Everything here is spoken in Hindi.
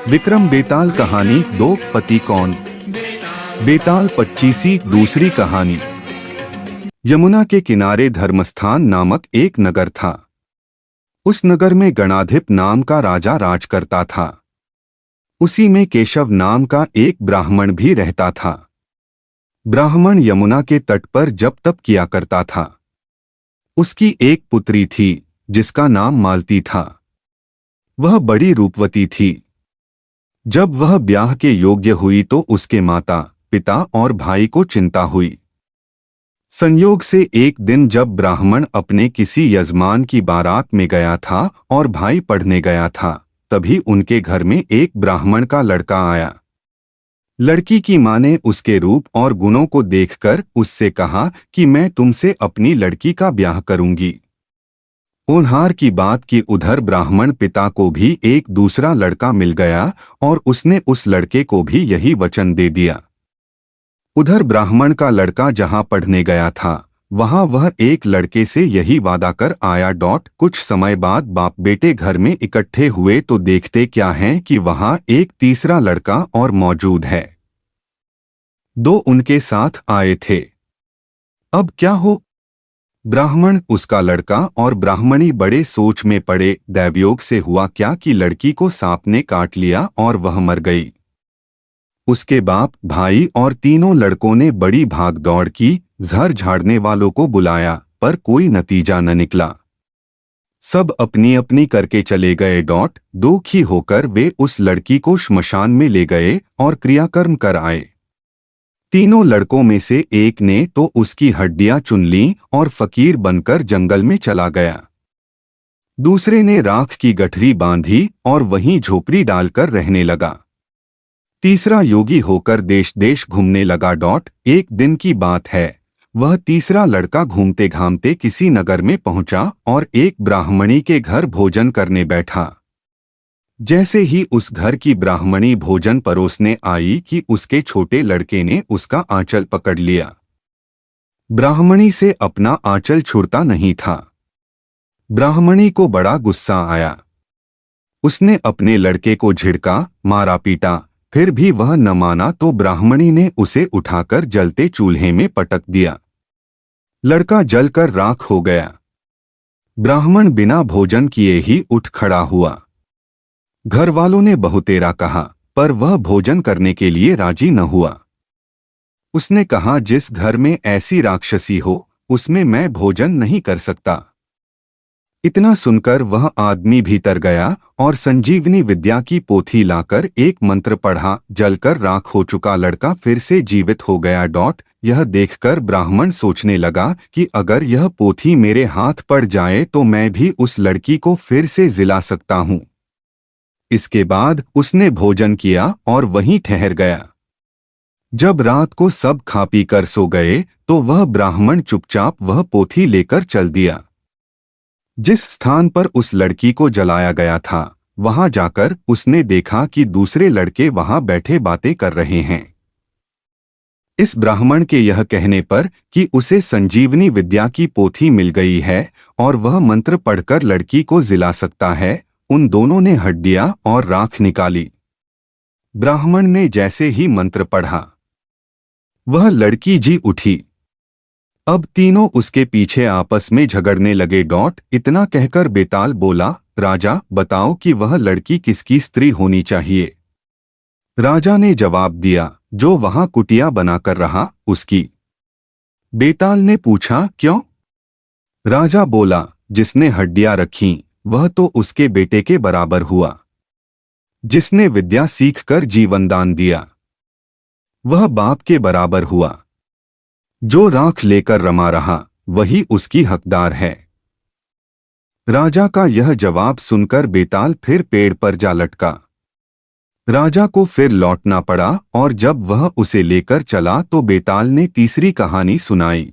विक्रम बेताल कहानी दो पति कौन। बेताल पच्चीसी दूसरी कहानी। यमुना के किनारे धर्मस्थान नामक एक नगर था। उस नगर में गणाधिप नाम का राजा राज करता था। उसी में केशव नाम का एक ब्राह्मण भी रहता था। ब्राह्मण यमुना के तट पर जप तप किया करता था। उसकी एक पुत्री थी जिसका नाम मालती था। वह बड़ी रूपवती थी। जब वह ब्याह के योग्य हुई तो उसके माता पिता और भाई को चिंता हुई। संयोग से एक दिन जब ब्राह्मण अपने किसी यजमान की बारात में गया था और भाई पढ़ने गया था, तभी उनके घर में एक ब्राह्मण का लड़का आया। लड़की की मां ने उसके रूप और गुणों को देखकर उससे कहा कि मैं तुमसे अपनी लड़की का ब्याह करूंगी। होनहार की बात कि उधर ब्राह्मण पिता को भी एक दूसरा लड़का मिल गया और उसने उस लड़के को भी यही वचन दे दिया। उधर ब्राह्मण का लड़का जहां पढ़ने गया था वहां वह एक लड़के से यही वादा कर आया। कुछ समय बाद बाप बेटे घर में इकट्ठे हुए तो देखते क्या है कि वहां एक तीसरा लड़का और मौजूद है। दो उनके साथ आए थे। अब क्या हो? ब्राह्मण, उसका लड़का और ब्राह्मणी बड़े सोच में पड़े। दैवयोग से हुआ क्या कि लड़की को सांप ने काट लिया और वह मर गई। उसके बाप भाई और तीनों लड़कों ने बड़ी भाग दौड़ की, झर झाड़ने वालों को बुलाया, पर कोई नतीजा न निकला। सब अपनी अपनी करके चले गए। दुखी होकर वे उस लड़की को श्मशान में ले गए और क्रियाकर्म कर आए। तीनों लड़कों में से एक ने तो उसकी हड्डियां चुन लीं और फकीर बनकर जंगल में चला गया। दूसरे ने राख की गठरी बांधी और वहीं झोपड़ी डालकर रहने लगा। तीसरा योगी होकर देश देश घूमने लगा। एक दिन की बात है, वह तीसरा लड़का घूमते घामते किसी नगर में पहुंचा और एक ब्राह्मणी के घर भोजन करने बैठा। जैसे ही उस घर की ब्राह्मणी भोजन परोसने आई कि उसके छोटे लड़के ने उसका आंचल पकड़ लिया। ब्राह्मणी से अपना आंचल छूटता नहीं था। ब्राह्मणी को बड़ा गुस्सा आया। उसने अपने लड़के को झिड़का, मारा पीटा, फिर भी वह न माना तो ब्राह्मणी ने उसे उठाकर जलते चूल्हे में पटक दिया। लड़का जलकर राख हो गया। ब्राह्मण बिना भोजन किए ही उठ खड़ा हुआ। घर वालों ने बहुतेरा कहा, पर वह भोजन करने के लिए राजी न हुआ। उसने कहा, जिस घर में ऐसी राक्षसी हो उसमें मैं भोजन नहीं कर सकता। इतना सुनकर वह आदमी भीतर गया और संजीवनी विद्या की पोथी लाकर एक मंत्र पढ़ा। जलकर राख हो चुका लड़का फिर से जीवित हो गया। यह देखकर ब्राह्मण सोचने लगा कि अगर यह पोथी मेरे हाथ पड़ जाए तो मैं भी उस लड़की को फिर से जिला सकता हूँ। इसके बाद उसने भोजन किया और वहीं ठहर गया। जब रात को सब खा पी कर सो गए तो वह ब्राह्मण चुपचाप वह पोथी लेकर चल दिया। जिस स्थान पर उस लड़की को जलाया गया था वहां जाकर उसने देखा कि दूसरे लड़के वहां बैठे बातें कर रहे हैं। इस ब्राह्मण के यह कहने पर कि उसे संजीवनी विद्या की पोथी मिल गई है और वह मंत्र पढ़कर लड़की को जिला सकता है, उन दोनों ने हड्डियां और राख निकाली। ब्राह्मण ने जैसे ही मंत्र पढ़ा वह लड़की जी उठी। अब तीनों उसके पीछे आपस में झगड़ने लगे। इतना कहकर बेताल बोला, राजा बताओ कि वह लड़की किसकी स्त्री होनी चाहिए। राजा ने जवाब दिया, जो वहां कुटिया बनाकर रहा उसकी। बेताल ने पूछा, क्यों? राजा बोला, जिसने हड्डियां रखीं वह तो उसके बेटे के बराबर हुआ। जिसने विद्या सीखकर जीवन दान दिया वह बाप के बराबर हुआ। जो राख लेकर रमा रहा वही उसकी हकदार है। राजा का यह जवाब सुनकर बेताल फिर पेड़ पर जा लटका। राजा को फिर लौटना पड़ा और जब वह उसे लेकर चला तो बेताल ने तीसरी कहानी सुनाई।